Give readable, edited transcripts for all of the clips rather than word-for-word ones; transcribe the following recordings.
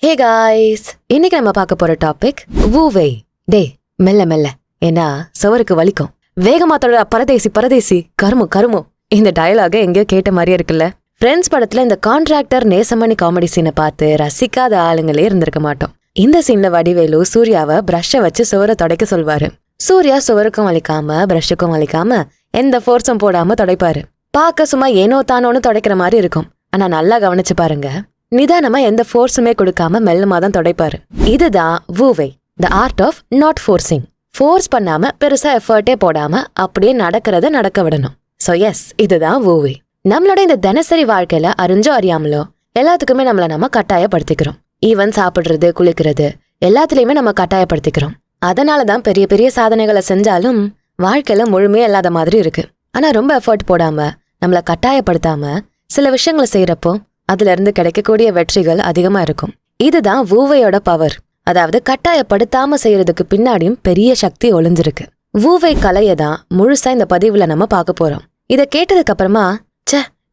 Hey guys, இன்னைக்கு நம்ம பார்க்க போற டாபிக் வூவே. டே மெல்ல மெல்ல, ஏன்னா சுவருக்கு வலிக்கும். வேகமா தொடர பரதேசி கருமு. இந்த டயலாக எங்கேயோ கேட்ட மாதிரியே இருக்குல்ல. ஃப்ரெண்ட்ஸ் படத்துல இந்த கான்ட்ராக்டர் நேசமணி காமெடி சீனை பார்த்து ரசிக்காத ஆளுங்களே இருந்திருக்க மாட்டோம். இந்த சீன்ல வடிவேலு சூர்யாவை பிரஷ்ஷை வச்சு சுவரை துடைக்க சொல்வாரு. சூர்யா சுவருக்கும் வலிக்காம பிரஷ்ஷுக்கும் வலிக்காம எந்த ஃபோர்ஸும் போடாம துடைப்பாரு. பார்க்க சும்மா ஏனோ தானோன்னு துடைக்கிற மாதிரி இருக்கும். ஆனா நல்லா கவனிச்சு பாருங்க, நிதானமா எந்த ஃபோர்ஸுமே கொடுக்காம மெல்லமா தான் துடைப்பாரு. இதுதான் வூவே, the art of not forcing. Force பண்ணாம பெருசா எஃபர்ட்டே போடாம அப்படியே நடக்கிறத நடக்க விடணும். சோ எஸ், இதுதான் வூவே. நம்மளோட இந்த தினசரி வாழ்க்கையில அறிஞ்சோ அறியாமலோ எல்லாத்துக்குமே நம்ம கட்டாயப்படுத்திக்கிறோம். ஈவன் சாப்பிடுறது, குளிக்கிறது, எல்லாத்துலயுமே நம்ம கட்டாயப்படுத்திக்கிறோம். அதனாலதான் பெரிய பெரிய சாதனைகளை செஞ்சாலும் வாழ்க்கையில முழுமையா இல்லாத மாதிரி இருக்கு. ஆனா ரொம்ப எஃபர்ட் போடாம நம்மள கட்டாயப்படுத்தாம சில விஷயங்களை செய்யறப்போ அதுல இருந்து கிடைக்கக்கூடிய வெற்றிகள் அதிகமா இருக்கும். இதுதான் வூவேயோட பவர். அதாவது கட்டாயப்படுத்தாம செய்யறதுக்கு பின்னாடியும் பெரிய சக்தி ஒளிஞ்சிருக்கு. வூவே கலையை தான் முழுசா இந்த பதிவுல நம்ம பார்க்க போறோம். இத கேட்டதுக்கு அப்புறமா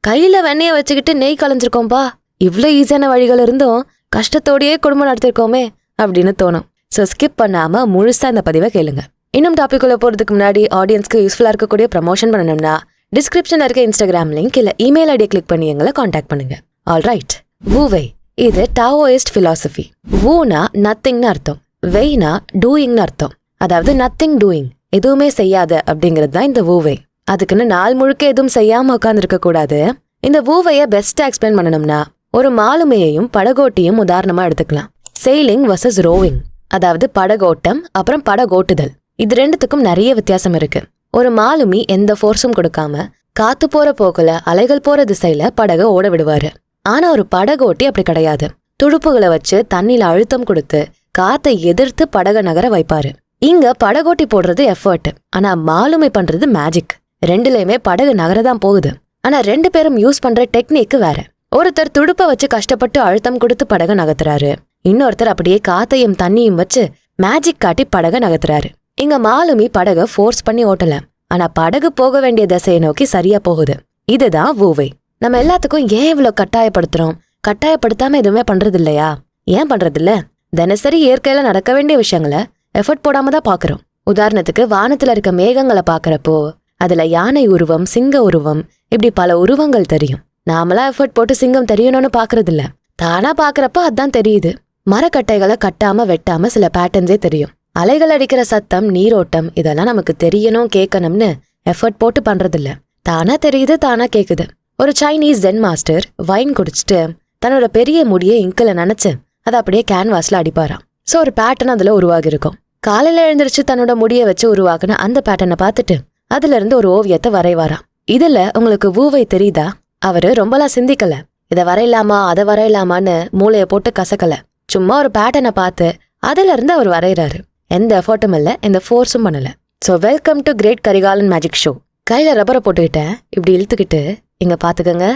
கையில வெண்ணைய வச்சுக்கிட்டு நெய் கலைஞ்சிருக்கோம்பா, இவ்வளவு ஈஸியான வழிகள் இருந்தும் கஷ்டத்தோடயே குடும்பம் நடத்திருக்கோமே அப்படின்னு தோணும். சோ ஸ்கிப் பண்ணாம முழுசா இந்த பதிவை கேளுங்க. இன்னும் டாபிக் உள்ள போறதுக்கு முன்னாடி ஆடியன்ஸ்க்கு யூஸ்ஃபுல்லா இருக்கக்கூடிய ப்ரமோஷன் பண்ணணும்னா டிஸ்கிரிப்ஷன்ல இருக்க இன்ஸ்டாகிராம் லிங்க் இல்ல இமெயில் ஐடியை கிளிக் பண்ணி எங்களை காண்டாக்ட் பண்ணுங்க. ஆல்ரைட், வூவே இது டாவோயிஸ்ட் பிலாசபி. வூனா நத்திங்னு அர்த்தம், வெய்னா டூயிங்னு அர்த்தம். அதாவது நத்திங் டூயிங், எதுவுமே செய்யாத அப்படிங்கிறது தான் இந்த வூவே. அதுக்குன்னு நாள் முழுக்க எதுவும் செய்யாம உட்காந்துருக்க கூடாது. இந்த வூவைய பெஸ்டா எக்ஸ்பிளைன் பண்ணணும்னா ஒரு மாலுமையையும் படகோட்டியும் உதாரணமா எடுத்துக்கலாம். செயிலிங் வர்சஸ் ரோவிங், அதாவது படகோட்டம் அப்புறம் படகோட்டுதல். இது ரெண்டுத்துக்கும் நிறைய வித்தியாசம் இருக்கு. ஒரு மாலுமி எந்த ஃபோர்ஸும் கொடுக்காம காத்து போற போக்குல அலைகள் போற திசையில படகை ஓட விடுவாரு. ஆனா ஒரு படகோட்டி அப்படி கிடையாது. துடுப்புகளை வச்சு தண்ணியில அழுத்தம் கொடுத்து காத்தை எதிர்த்து படகை நகர வைப்பாரு. இங்க படகோட்டி போடுறது எஃபர்ட், ஆனா மாலுமை பண்றது மேஜிக். ரெண்டுலயுமே படகு நகரதான் போகுது. ஆனா ரெண்டு பேரும் யூஸ் பண்ற டெக்னிக் வேற. ஒருத்தர் துடுப்பை வச்சு கஷ்டப்பட்டு அழுத்தம் கொடுத்து படகை நகர்த்துறாரு. இன்னொருத்தர் அப்படியே காத்தையும் தண்ணியும் வச்சு மேஜிக் காட்டி படகை நகர்த்துறாரு. இங்க மாலுமி படகை ஃபோர்ஸ் பண்ணி ஓட்டல, ஆனா படகு போக வேண்டிய திசையை நோக்கி சரியா போகுது. இதுதான் வூவே. நம்ம எல்லாத்துக்கும் ஏன் இவ்வளவு கட்டாயப்படுத்துறோம்? கட்டாயப்படுத்தாம எதுவுமே பண்றது இல்லையா? ஏன் பண்றது இல்ல? தினசரி இயற்கையில நடக்க வேண்டிய விஷயங்களை எஃபர்ட் போடாம தான் பாக்குறோம். உதாரணத்துக்கு வானத்துல இருக்க மேகங்களை பாக்குறப்போ அதுல யானை உருவம், சிங்க உருவம், இப்படி பல உருவங்கள் தெரியும். நாமளா எஃபர்ட் போட்டு சிங்கம் தெரியணும்னு பாக்குறது இல்ல, தானா பாக்குறப்போ அதான் தெரியுது. மரக்கட்டைகளை கட்டாம வெட்டாம சில பேட்டர்ன்ஸே தெரியும். அலைகள் அடிக்கிற சத்தம், நீரோட்டம், இதெல்லாம் நமக்கு தெரியணும் கேட்கணும்னு எஃபர்ட் போட்டு பண்றதில்ல, தானா தெரியுது, தானா கேக்குது. ஒரு சைனீஸ் ஜென் மாஸ்டர் வைன் குடிச்சிட்டு தன்னோட பெரிய முடியை இங்கில நினைச்சு அதை அப்படியே கேன்வாஸ்ல அடிப்பாராம். சோ ஒரு பேட்டர்ன் அதுல உருவாகி இருக்கும். காலையில எழுந்திரிச்சு தன்னோட முடியை வச்சு உருவாக்குன அந்த பேட்டர்னை பார்த்துட்டு அதுல இருந்து ஒரு ஓவியத்தை வரைவாராம். இதுல உங்களுக்கு வூவை தெரியுதா? அவரு ரொம்பலாம் சிந்திக்கல, இதை வரையலாமா அதை வரையலாமான்னு மூளைய போட்டு கசக்கல. சும்மா ஒரு பேட்டர்னை பார்த்து அதுல இருந்து அவர் வரைகிறாரு. எந்த எஃபர்ட்டும் இல்ல, எந்த ஃபோர்ஸும் பண்ணல. So welcome to great Karikalan magic show. கையில ரப்பரை போட்டுக்கிட்டேன், இப்படி இழுத்துக்கிட்டு இங்க பாத்துக்கங்க,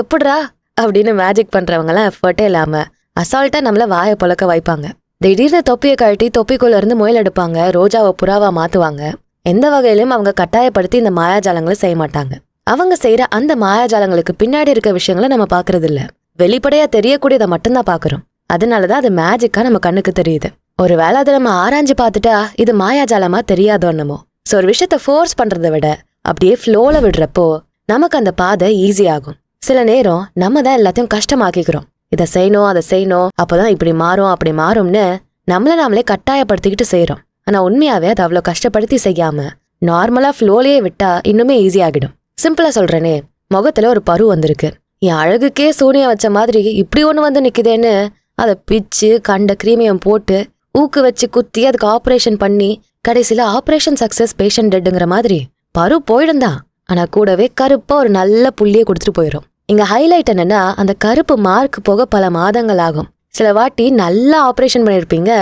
எப்படிரா அப்படின்னு மேஜிக் பண்றவங்கலாம் எஃபர்ட்டே இல்லாம அசால்ட்டா நம்மள வாயை பொழக்க வைப்பாங்க. திடீர்னு தொப்பியை கழட்டி தொப்பிக்குள்ள இருந்து முயல் எடுப்பாங்க, ரோஜாவை புறாவா மாத்துவாங்க. எந்த வகையிலும் அவங்க கட்டாயப்படுத்தி இந்த மாயாஜாலங்களை செய்ய மாட்டாங்க. அவங்க செய்யற அந்த மாயாஜாலங்களுக்கு பின்னாடி இருக்க விஷயங்களை நம்ம பாக்குறது இல்ல, வெளிப்படையா தெரியக்கூடியதை மட்டும்தான் பாக்குறோம். அதனாலதான் அது மேஜிக்கா நம்ம கண்ணுக்கு தெரியுது. ஒருவேளை அதை நம்ம ஆராய்ஞ்சு பார்த்துட்டா இது மாயாஜாலமா தெரியாதோன்னமோ. சோ ஒரு விஷயத்த ஃபோர்ஸ் பண்றதை விட அப்படியே ஃப்ளோல விடுறப்போ நமக்கு அந்த பாதை ஈஸி ஆகும். சில நேரம் நம்ம தான் எல்லாத்தையும் கஷ்டமாக்கிக்கிறோம். இதை செய்யணும், அதை செய்யணும், அப்பதான் இப்படி மாறும் அப்படி மாறும்னு நாமளே கட்டாயப்படுத்திக்கிட்டு செய்யறோம். ஆனா உண்மையாவே அதை அவ்வளவு கஷ்டப்படுத்தி செய்யாம நார்மலா ஃப்ளோலயே விட்டா இன்னுமே ஈஸி ஆகிடும். சிம்பிளா சொல்றேனே, முகத்துல ஒரு பரு வந்திருக்கு, என் அழகுக்கே சூனியம் வச்ச மாதிரி இப்படி ஒண்ணு வந்து நிக்குதேன்னு அதை பிச்சு கண்ட கிரீமியம் போட்டு ஊக்கு வச்சு குத்தி அதுக்கு ஆப்ரேஷன் பண்ணி கடைசியில ஆப்ரேஷன் சக்சஸ், பேஷண்ட் டெட்டுங்கிற மாதிரி பரு போயிடும்தான். ஆனா கூடவே கருப்பா ஒரு நல்ல புள்ளியை கொடுத்துட்டு போயிடும். இங்க ஹைலைட் என்னன்னா, அந்த கருப்பு மார்க் போக பல மாதங்கள் ஆகும். சில வாட்டி நல்லா ஆப்ரேஷன் பண்ணிருப்பீங்க,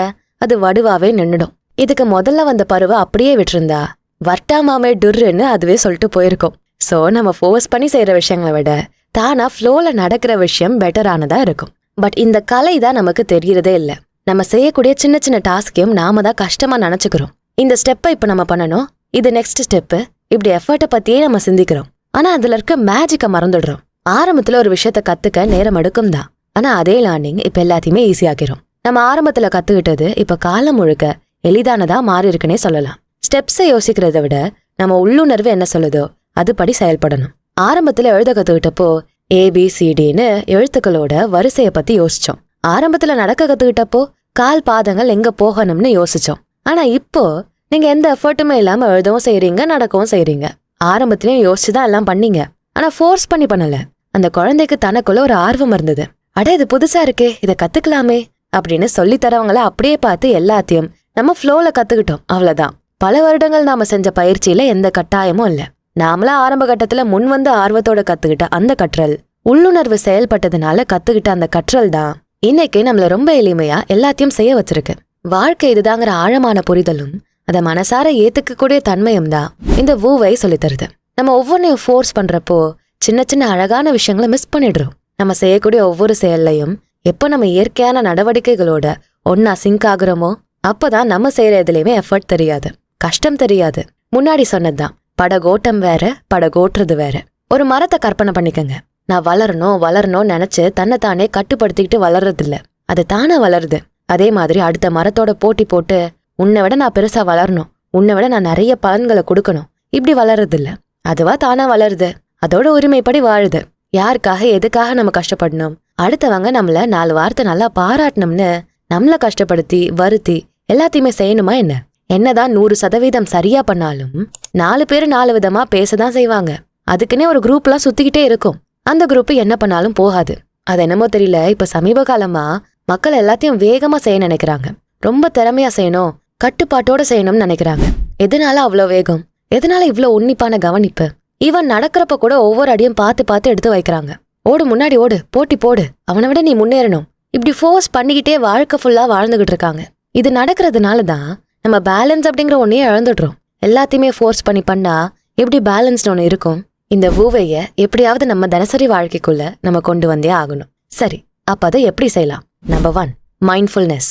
அது வடுவாவே நின்னுடும். இதுக்கு முதல்ல வந்த பருவை அப்படியே விட்டுருந்தா வர்ட்டாமாமே டுர்ன்னு அதுவே சொல்லிட்டு போயிருக்கும். சோ நம்ம ஃபோர்ஸ் பண்ணி செய்யற விஷயங்களை விட தானா ஃப்ளோல நடக்கிற விஷயம் பெட்டரானதா இருக்கும். பட் இந்த கலை தான் நமக்கு தெரியறதே இல்ல. நம்ம செய்யக்கூடிய சின்ன சின்ன டாஸ்கையும் நாம தான் கஷ்டமா நினைச்சுக்கிறோம். இந்த ஸ்டெப்பை இப்ப நம்ம பண்ணணும், இது நெக்ஸ்ட் ஸ்டெப்பு, இப்படி எஃபர்ட்டை பத்தியே நம்ம சிந்திக்கிறோம். ஆனா அதுல இருக்க மேஜிக்க மறந்துடுறோம். ஆரம்பத்துல ஒரு விஷயத்த கத்துக்க நேரம் எடுக்கும் தான், ஆனா அதே லேர்னிங் இப்ப எல்லாத்தையுமே ஈஸியாக்கிறோம். நம்ம ஆரம்பத்துல கத்துக்கிட்டது இப்ப காலம் முழுக்க எளிதானதா மாறி இருக்குன்னே சொல்லலாம். ஸ்டெப்ஸை யோசிக்கிறத விட நம்ம உள்ளுணர்வு என்ன சொல்லுதோ அதுபடி செயல்படணும். ஆரம்பத்துல எழுத கத்துக்கிட்டப்போ ABCDன்னு எழுத்துக்களோட வரிசைய பத்தி யோசிச்சோம். ஆரம்பத்துல நடக்க கத்துக்கிட்டப்போ கால் பாதங்கள் எங்க போகணும்னு யோசிச்சோம். ஆனா இப்போ நீங்க எந்த எஃபர்ட்டுமே இல்லாம எழுதவும் செய்யறீங்க, நடக்கவும் செய்யறீங்க. ஆரம்பத்திலயும் யோசிச்சுதான் எல்லாம் பண்ணீங்க, ஆனா ஃபோர்ஸ் பண்ணி பண்ணல. அந்த குழந்தைக்கு தனக்குள்ள ஒரு ஆர்வம் இருந்தது. அட இது புதுசா இருக்கே, இதை கத்துக்கலாமே அப்படின்னு சொல்லி தரவங்கள அப்படியே பார்த்து எல்லாத்தையும் நம்ம ஃப்ளோல கத்துக்கிட்டோம். அவ்வளவுதான். பல வருடங்கள் நாம செஞ்ச பயிற்சியில எந்த கட்டாயமும் இல்ல. நாமளா ஆரம்ப கட்டத்துல முன் வந்து ஆர்வத்தோட கத்துக்கிட்ட அந்த கற்றல், உள்ளுணர்வு செயல்பட்டதுனால கத்துக்கிட்ட அந்த கற்றல் தான் இன்னைக்கு நம்மள ரொம்ப எளிமையா எல்லாத்தையும் செய்ய வச்சிருக்கு. வாழ்க்கை இதுதாங்கிற ஆழமான புரிதலும் அதை மனசார ஏத்துக்கக்கூடிய தன்மையும் தான் இந்த வூவை சொல்லி தருது. நம்ம ஒவ்வொன்றையும் ஃபோர்ஸ் பண்றப்போ சின்ன சின்ன அழகான விஷயங்களை மிஸ் பண்ணிடுறோம். நம்ம செய்யக்கூடிய ஒவ்வொரு செயல்லையும் எப்போ நம்ம இயற்கையான நடவடிக்கைகளோட ஒன்னா சிங்க் ஆகுறோமோ அப்பதான் நம்ம செய்யற எதுலையுமே எஃபர்ட் தெரியாது, கஷ்டம் தெரியாது. முன்னாடி சொன்னதுதான், படகோட்டம் வேற, படகோட்டுறது வேற. ஒரு மரத்தை கற்பனை பண்ணிக்கங்க. நான் வளரணும்னு நினைச்சு தன்னைத்தானே கட்டுப்படுத்திக்கிட்டு வளர்றதில்ல, அது தானே வளருது. அதே மாதிரி அடுத்த மரத்தோட போட்டி போட்டு உன்னை விட நான் பெருசா வளரணும், உன்னை விட நான் நிறைய பலன்களை கொடுக்கணும், இப்படி வளர்றதில்ல. அதுவா தானா வளருது, அதோட உரிமைப்படி வாழுது. யாருக்காக எதுக்காக நம்ம கஷ்டப்படணும்? அடுத்தவங்க நம்மள 4 வார்த்தை நல்லா பாராட்டணும்னு நம்மள கஷ்டப்படுத்தி வருத்தி எல்லாத்தையுமே செய்யணுமா என்ன? என்னதான் 100% சரியா பண்ணாலும் 4 பேர் 4 விதமா பேசதான் செய்வாங்க. அதுக்குன்னே ஒரு குரூப்லாம் சுத்திக்கிட்டே இருக்கும். அந்த குரூப் என்ன பண்ணாலும் போகாது. அது என்னமோ தெரியல, இப்ப சமீப காலமா மக்கள் எல்லாத்தையும் வேகமா செய்ய நினைக்கிறாங்க. ரொம்ப திறமையா செய்யணும், கட்டுப்பாட்டோட செய்யணும்னு நினைக்கிறாங்க. எதனால அவ்வளோ வேகம்? எதனால இவ்வளோ உன்னிப்பான கவனிப்பு? ஈவன் நடக்கிறப்ப கூட ஒவ்வொரு அடியும் பார்த்து பார்த்து எடுத்து வைக்கிறாங்க. ஓடு, முன்னாடி ஓடு, போட்டி போடு, அவனை விட நீ முன்னேறணும், இப்படி ஃபோர்ஸ் பண்ணிக்கிட்டே வாழ்க்கை ஃபுல்லா வாழ்ந்துகிட்டு இருக்காங்க. இது நடக்கிறதுனால தான் நம்ம பேலன்ஸ் அப்படிங்கிற ஒன்னையே இழந்துடுறோம். எல்லாத்தையுமே ஃபோர்ஸ் பண்ணி பண்ணா எப்படி பேலன்ஸ்னு ஒன்று இருக்கும்? இந்த வூவைய எப்படியாவது நம்ம தினசரி வாழ்க்கைக்குள்ள நம்ம கொண்டு வந்தே ஆகணும். சரி, அப்ப அதை எப்படி செய்யலாம்? Number 1, mindfulness.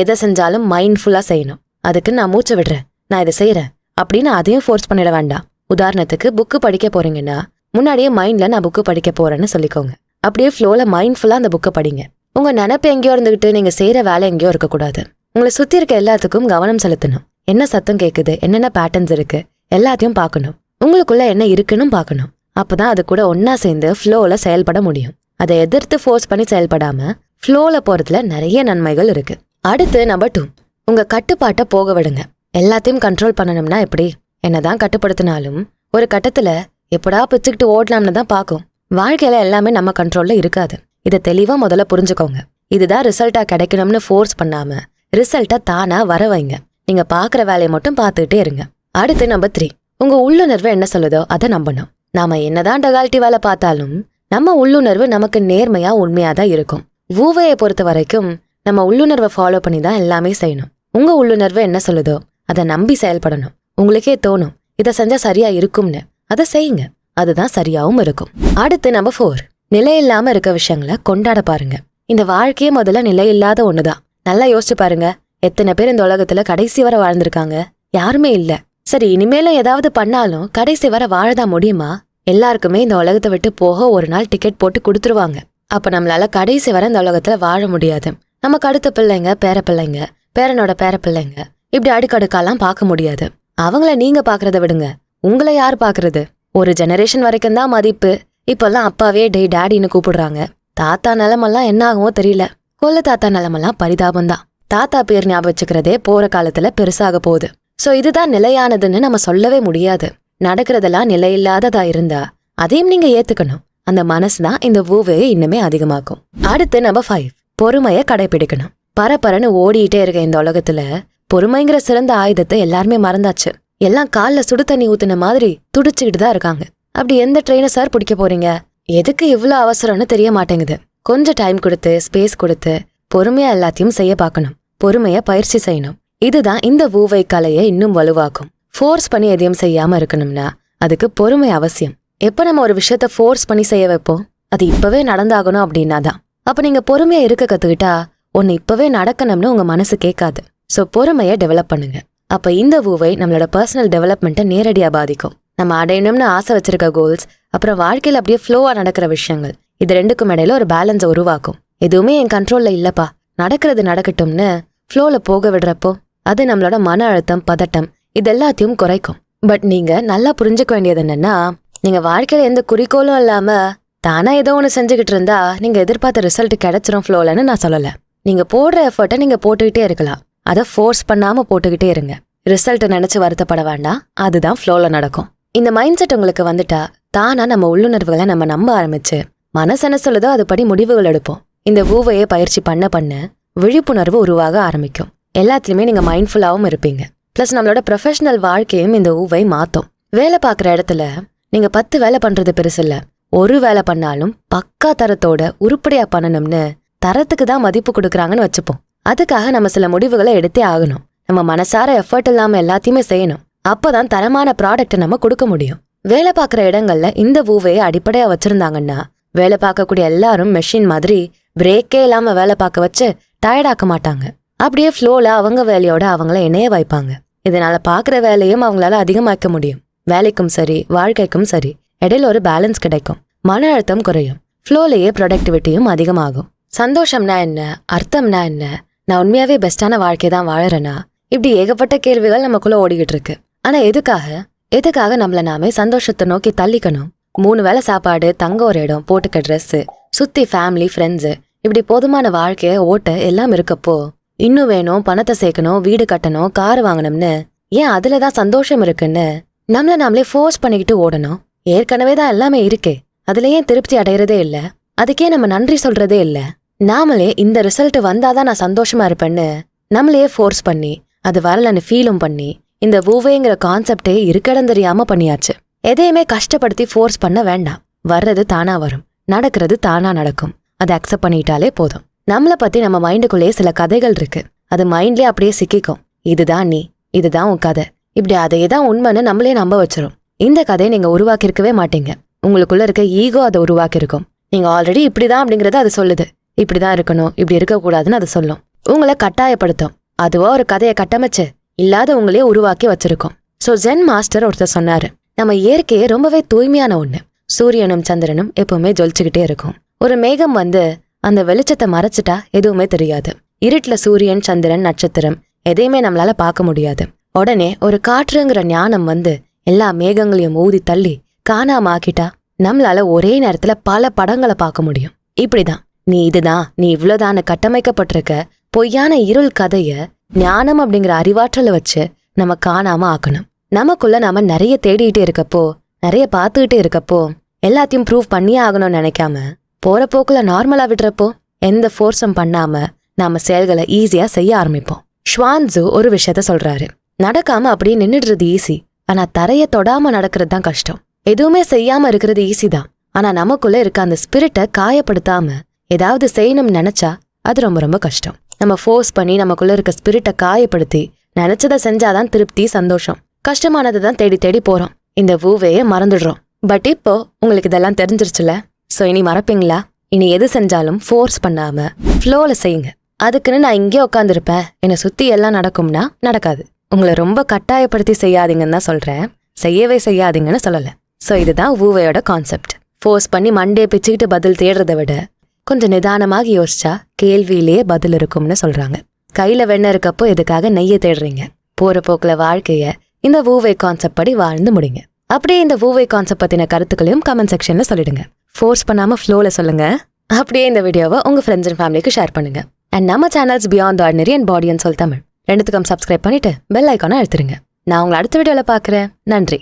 எதை செஞ்சாலும் மைண்ட்ஃபுல்லா செய்யணும். அதுக்கு நான் மூச்சை விடுறேன், நான் இதை செய்யறேன் அப்படின்னு அதையும் ஃபோர்ஸ் பண்ணிட வேண்டாம். உதாரணத்துக்கு புக்கு படிக்க போறீங்கன்னா முன்னாடியே மைண்ட்ல நான் புக்கு படிக்க போறேன்னு சொல்லிக்கோங்க. அப்படியே ஃப்ளோல மைண்ட்ஃபுல்லா அந்த புக்கை படிங்க. உங்க நினைப்பு எங்கேயோ இருந்துகிட்டு நீங்க செய்யற வேலை எங்கேயோ இருக்கக்கூடாது. உங்களை சுத்தி இருக்க எல்லாத்துக்கும் கவனம் செலுத்தணும். என்ன சத்தம் கேக்குது, என்னென்ன பேட்டர்ன்ஸ் இருக்கு, எல்லாத்தையும் பார்க்கணும். உங்களுக்குள்ள என்ன இருக்குன்னு பார்க்கணும். அப்பதான் அது கூட ஒன்னா சேர்ந்து ஃப்ளோல செயல்பட முடியும். அதை எதிர்த்து ஃபோர்ஸ் பண்ணி செயல்படாம ஃப்ளோல போறதுல நிறைய நன்மைகள் இருக்கு. அடுத்து நம்பர் 2, உங்க கட்டுப்பாட்டை போக விடுங்க. எல்லாத்தையும் கண்ட்ரோல் பண்ணணும்னா எப்படி? என்னதான் கட்டுப்படுத்தினாலும் ஒரு கட்டத்துல எப்படா பிச்சுக்கிட்டு ஓடலாம்னு தான் பார்க்கும். வாழ்க்கையில எல்லாமே நம்ம கண்ட்ரோல்ல இருக்காது. இதை தெளிவா முதல்ல புரிஞ்சுக்கோங்க. இதுதான் ரிசல்ட்டா கிடைக்கணும்னு ஃபோர்ஸ் பண்ணாம ரிசல்ட்டை தானா வர வைங்க. நீங்க பாக்குற வேலையை மட்டும் பார்த்துக்கிட்டே இருங்க. அடுத்து நம்பர் 3, உங்க உள்ளுணர்வு என்ன சொல்லுதோ அதை நம்பணும். நாம என்னதான் டகால்ட்டி வேலை பார்த்தாலும் நம்ம உள்ளுணர்வு நமக்கு நேர்மையா உண்மையா தான் இருக்கும். வூவையை பொறுத்த வரைக்கும் நம்ம உள்ளுணர்வை ஃபாலோ பண்ணி தான் எல்லாமே செய்யணும். உங்க உள்ளுணர்வு என்ன சொல்லுதோ அதை நம்பி செயல்படணும். உங்களுக்கே தோணும் இதை செஞ்சா சரியா இருக்கும்னு, அதை செய்யுங்க. அதுதான் சரியாவும் இருக்கும். அடுத்து நம்பர் 4, நிலையில்லாம இருக்க விஷயங்களை கொண்டாட பாருங்க. இந்த வாழ்க்கையே முதல்ல நிலையில்லாத ஒண்ணுதான். நல்லா யோசிச்சு பாருங்க. எத்தனை பேர் இந்த உலகத்துல கடைசி வரை வாழ்ந்திருக்காங்க? யாருமே இல்ல. சரி, இனிமேலும் ஏதாவது பண்ணாலும் கடைசி வரை வாழதான் முடியுமா? எல்லாருக்குமே இந்த உலகத்தை விட்டு போக ஒரு நாள் டிக்கெட் போட்டு கொடுத்துருவாங்க. அப்ப நம்மளால கடைசி வரை இந்த உலகத்துல வாழ முடியாது. நமக்கு அடுத்த பிள்ளைங்க, பேர பிள்ளைங்க, பேரனோட பேர பிள்ளைங்க, இப்படி அடுக்கடுக்காலாம் பார்க்க முடியாது. அவங்கள நீங்க பாக்குறத விடுங்க, உங்களை யார் பாக்குறது? ஒரு ஜெனரேஷன் வரைக்கும் தான் மதிப்பு. இப்பெல்லாம் அப்பாவே டேடின்னு கூப்பிடுறாங்க. தாத்தா நிலமெல்லாம் என்ன ஆகுமோ தெரியல. கொல்ல தாத்தா நிலமெல்லாம் பரிதாபம்தான். தாத்தா பேர் ஞாபகம் வச்சுக்கிறதே போற காலத்துல பெருசாக போகுது. சோ இதுதான் நிலையானதுன்னு நம்ம சொல்லவே முடியாது. நடக்கிறதெல்லாம் நிலையில்லாததா இருந்தா அதையும் நீங்க ஏத்துக்கணும். அந்த மனசுதான் இந்த வூவையை இன்னுமே அதிகமாக்கும். அடுத்து நம்பர் 5, பொறுமைய கடைபிடிக்கணும். பரபரன்னு ஓடிட்டே இருக்க இந்த உலகத்துல பொறுமைங்கிற சிறந்த ஆயுதத்தை எல்லாருமே மறந்தாச்சு. எல்லாம் கால்ல சுடு தண்ணி ஊத்துன மாதிரி துடிச்சுக்கிட்டு தான் இருக்காங்க. அப்படி எந்த ட்ரெயினை சார் பிடிக்க போறீங்க? எதுக்கு இவ்வளவு அவசரம்னு தெரிய மாட்டேங்குது. கொஞ்சம் டைம் கொடுத்து ஸ்பேஸ் கொடுத்து பொறுமையா எல்லாத்தையும் செய்ய பார்க்கணும். பொறுமைய பயிற்சி செய்யணும். இதுதான் இந்த வூவை கலையை இன்னும் வலுவாக்கும். ஃபோர்ஸ் பண்ணி எதையும் செய்யாம இருக்கணும்னா அதுக்கு பொறுமை அவசியம். எப்ப நம்ம ஒரு விஷயத்த ஃபோர்ஸ் பண்ணி செய்ய வைப்போம், அது இப்பவே நடந்தாகணும் அப்படின்னா தான். அப்ப நீங்க பொறுமையா இருக்க கத்துக்கிட்டா ஒன்னு இப்பவே நடக்கணும்னு உங்க மனசு கேட்காது. சோ பொறுமைய டெவலப் பண்ணுங்க. அப்ப இந்த வூவை நம்மளோட பர்சனல் டெவலப்மெண்ட்டை நேரடியா பாதிக்கும். நம்ம அடையணும்னு ஆசை வச்சிருக்க கோல்ஸ், அப்புறம் வாழ்க்கையில அப்படியே ஃப்ளோவா நடக்கிற விஷயங்கள், இது ரெண்டுக்கும் இடையில ஒரு பேலன்ஸை உருவாக்கும். எதுவுமே என் கண்ட்ரோல்ல இல்லப்பா, நடக்கிறது நடக்கட்டும்னு ஃப்ளோல போக விடுறப்போ அது நம்மளோட மன அழுத்தம், பதட்டம் இதெல்லாத்தையும் குறைக்கும். பட் நீங்க நல்லா புரிஞ்சுக்க வேண்டியது என்னன்னா, நீங்க வாழ்க்கையில எந்த குறிக்கோளும் இல்லாம தானா ஏதோ ஒன்று செஞ்சுக்கிட்டு இருந்தா நீங்க எதிர்பார்த்த ரிசல்ட் கிடைச்சிரும் ஃப்ளோலன்னு நான் சொல்லல. நீங்க போடுற எஃபர்ட்டை நீங்க போட்டுக்கிட்டே இருக்கலாம், அதை ஃபோர்ஸ் பண்ணாம போட்டுக்கிட்டே இருங்க. ரிசல்ட்டை நினைச்சு வருத்தப்பட வேண்டாம், அதுதான் ஃப்ளோல நடக்கும். இந்த மைண்ட் செட் உங்களுக்கு வந்துட்டா தானா நம்ம உள்ளுணர்வுகளை நம்ம நம்ப ஆரம்பிச்சு மனசு என்ன சொல்லுதோ அதுபடி முடிவுகள் எடுப்போம். இந்த ஊவையை பயிற்சி பண்ண விழிப்புணர்வு உருவாக ஆரம்பிக்கும். எல்லாத்துலயுமே நீங்க மைண்ட்ஃபுல்லாவும் இருப்பீங்க. பிளஸ் நம்மளோட ப்ரொஃபஷனல் வாழ்க்கையும் இந்த ஊவை மாத்தும். வேலை பார்க்குற இடத்துல நீங்க 10 வேலை பண்றது பெருசு இல்ல, ஒரு வேலை பண்ணாலும் பக்கா தரத்தோட உருப்படியா பண்ணணும்னு தரத்துக்கு தான் மதிப்பு கொடுக்குறாங்கன்னு வச்சுப்போம். அதுக்காக நம்ம சில முடிவுகளை எடுத்தே ஆகணும். நம்ம மனசார எஃபர்ட் இல்லாம எல்லாத்தையுமே செய்யணும். அப்பதான் தரமான ப்ராடக்ட்டை நம்ம கொடுக்க முடியும். வேலை பார்க்குற இடங்கள்ல இந்த ஊவையை அடிப்படையா வச்சிருந்தாங்கன்னா வேலை பார்க்கக்கூடிய எல்லாரும் மெஷின் மாதிரி பிரேக்கே இல்லாம வேலை பார்க்க வச்சு டயர்டாக்க மாட்டாங்க. அப்படியே ஃப்ளோல அவங்க வேலையோட அவங்கள இணைய வைப்பாங்க. இதனால பார்க்குற வேலையும் அவங்களால அதிகமாக்க முடியும். வேலைக்கும் சரி வாழ்க்கைக்கும் சரி இடையில ஒரு பேலன்ஸ் கிடைக்கும். மன அழுத்தம் குறையும். ஃப்ளோலையே ப்ரொடக்டிவிட்டியும் அதிகமாகும். சந்தோஷம்னா என்ன, அர்த்தம்னா என்ன, நான் உண்மையாவே பெஸ்டான வாழ்க்கை தான் வாழறேனா, இப்படி ஏகப்பட்ட கேள்விகள் நமக்குள்ள ஓடிக்கிட்டு இருக்கு. ஆனா எதுக்காக நம்மள நாமே சந்தோஷத்தை நோக்கி தள்ளிக்கணும்? 3 வேளை சாப்பாடு, தங்க ஒரு இடம், போட்டுக்க ட்ரெஸ், சுத்தி ஃபேமிலி ஃப்ரெண்ட்ஸு, இப்படி போதுமான வாழ்க்கைய ஓட்ட எல்லாம் இருக்கப்போ இன்னும் வேணும், பணத்தை சேர்க்கணும், வீடு கட்டணும், கார் வாங்கணும்னு ஏன் அதுலதான் சந்தோஷம் இருக்குன்னு நம்மள நாமளே ஃபோர்ஸ் பண்ணிக்கிட்டு ஓடணும்? ஏற்கனவே தான் எல்லாமே இருக்கே, அதுல ஏன் திருப்தி அடையிறதே இல்ல? அதுக்கே நம்ம நன்றி சொல்றதே இல்ல? நாமளே இந்த ரிசல்ட் வந்தாதான் நான் சந்தோஷமா இருப்பேன்னு நம்மளையே ஃபோர்ஸ் பண்ணி அது வரலன்னு ஃபீலும் பண்ணி இந்த ஊவேங்கிற கான்செப்டே இருக்கடம் தெரியாம பண்ணியாச்சு. எதையுமே கஷ்டப்படுத்தி ஃபோர்ஸ் பண்ண வேண்டாம். வர்றது தானா வரும், நடக்கிறது தானா நடக்கும். அதை அக்செப்ட் பண்ணிட்டாலே போதும். நம்மளை பத்தி நம்ம மைண்டுக்குள்ளேயே சில கதைகள் இருக்கு, அது மைண்ட்லயே அப்படியே சிக்கிக்கும். இதுதான் நீ, இதுதான் உன் கதை, இப்படி அதையே தான் உண்மைன்னு நம்மளே நம்ப வச்சிரும். இந்த கதையை நீங்க உருவாக்கிருக்கவே மாட்டீங்க. உங்களுக்குள்ள இருக்க ஈகோ அதை உருவாக்கிருக்கும். நீங்க ஆல்ரெடி இப்படிதான் அப்படிங்கறத அது சொல்லுது. இப்படிதான் இருக்கணும், இப்படி இருக்கக்கூடாதுன்னு அது சொல்லும். உங்களை கட்டாயப்படுத்தும். அதுவா ஒரு கதையை கட்டமைச்சு இல்லாத உங்களே உருவாக்கி வச்சிருக்கோம். சோ ஜென் மாஸ்டர் ஒருத்தர் சொன்னாரு, நம்ம இயற்கையே ரொம்பவே தூய்மையான ஒண்ணு. சூரியனும் சந்திரனும் எப்பவுமே ஜொலிச்சுக்கிட்டே இருக்கும். ஒரு மேகம் வந்து அந்த வெளிச்சத்தை மறைச்சிட்டா எதுவுமே தெரியாது. இருட்டுல சூரியன், சந்திரன், நட்சத்திரம் எதையுமே நம்மளால பார்க்க முடியாது. உடனே ஒரு காற்றுங்கிற ஞானம் வந்து எல்லா மேகங்களையும் ஊதி தள்ளி காணாம ஆக்கிட்டா நம்மளால ஒரே நேரத்துல பல படங்களை பார்க்க முடியும். இப்படிதான் நீ இதுதான், நீ இவ்வளவுதான கட்டமைக்கப்பட்டிருக்க பொய்யான இருள் கதைய ஞானம் அப்படிங்கிற அறிவாற்றலை வச்சு நம்ம காணாம ஆக்கணும். நமக்குள்ள நாம நிறைய தேடிக்கிட்டே இருக்கப்போ, நிறைய பார்த்துக்கிட்டே இருக்கப்போ, எல்லாத்தையும் ப்ரூவ் பண்ணியே ஆகணும்னு நினைக்காம போற போக்குல நார்மலா விடுறப்போ எந்த ஃபோர்ஸும் பண்ணாம நாம செயல்களை ஈஸியா செய்ய ஆரம்பிப்போம். ஷ்வான்சு ஒரு விஷயத்த சொல்றாரு, நடக்காம அப்படியே நின்னுடுறது ஈஸி, ஆனா தரைய தொடாம நடக்கிறது தான் கஷ்டம். எதுவுமே செய்யாம இருக்கிறது ஈஸி தான், ஆனா நமக்குள்ள இருக்க அந்த ஸ்பிரிட்டை காயப்படுத்தாம ஏதாவது செய்யணும்னு நினைச்சா அது ரொம்ப ரொம்ப கஷ்டம். நம்ம ஃபோர்ஸ் பண்ணி நமக்குள்ள இருக்க ஸ்பிரிட்டை காயப்படுத்தி நினைச்சதை செஞ்சாதான் திருப்தி, சந்தோஷம். கஷ்டமானது தான் தேடி தேடி போறோம். இந்த ஊவையே மறந்துடுறோம். பட் இப்போ உங்களுக்கு இதெல்லாம் தெரிஞ்சிருச்சுல, சோ இனி மறப்பீங்களா? இனி எது செஞ்சாலும் ஃபோர்ஸ் பண்ணாம ஃப்ளோல செய்யுங்க. அதுக்குன்னு நான் இங்கே உட்காந்துருப்பேன், என்னை சுத்தி எல்லாம் நடக்கும்னா நடக்காது. உங்களை ரொம்ப கட்டாயப்படுத்தி செய்யாதீங்கன்னு தான் சொல்றேன், செய்யவே செய்யாதீங்கன்னு சொல்லல. சோ இதுதான் ஊவையோட கான்செப்ட். ஃபோர்ஸ் பண்ணி மண்டே பிச்சுக்கிட்டு பதில் தேடுறதை விட கொஞ்சம் நிதானமாக யோசிச்சா கேள்வியிலேயே பதில் இருக்கும்னு சொல்றாங்க. கையில வெண்ணெய் இருக்கப்போ எதுக்காக நெய்ய தேடுறீங்க? போற போக்குல வாழ்க்கைய இந்த ஊவை கான்செப்ட் படி வாழ்ந்து முடிங்க. அப்படியே இந்த ஊவை கான்செப்ட் பத்தின கருத்துக்களையும் கமெண்ட் செக்ஷன்ல சொல்லிடுங்க. ஃபோர்ஸ் பண்ணாம ஃப்ளோல சொல்லுங்க. அப்படியே இந்த வீடியோவை உங்க ஃப்ரெண்ட்ஸ் அண்ட் ஃபேமிலிக்கு ஷேர் பண்ணுங்க. அண்ட் நம்ம channels beyond ordinary and body and சொல் தமிழ் ரெண்டுத்துக்கும் சப்ஸ்கிரைப் பண்ணிட்டு பெல் ஐக்கானை அழுத்துருங்க. நான் உங்களை அடுத்த வீடியோல பாக்குறேன். நன்றி.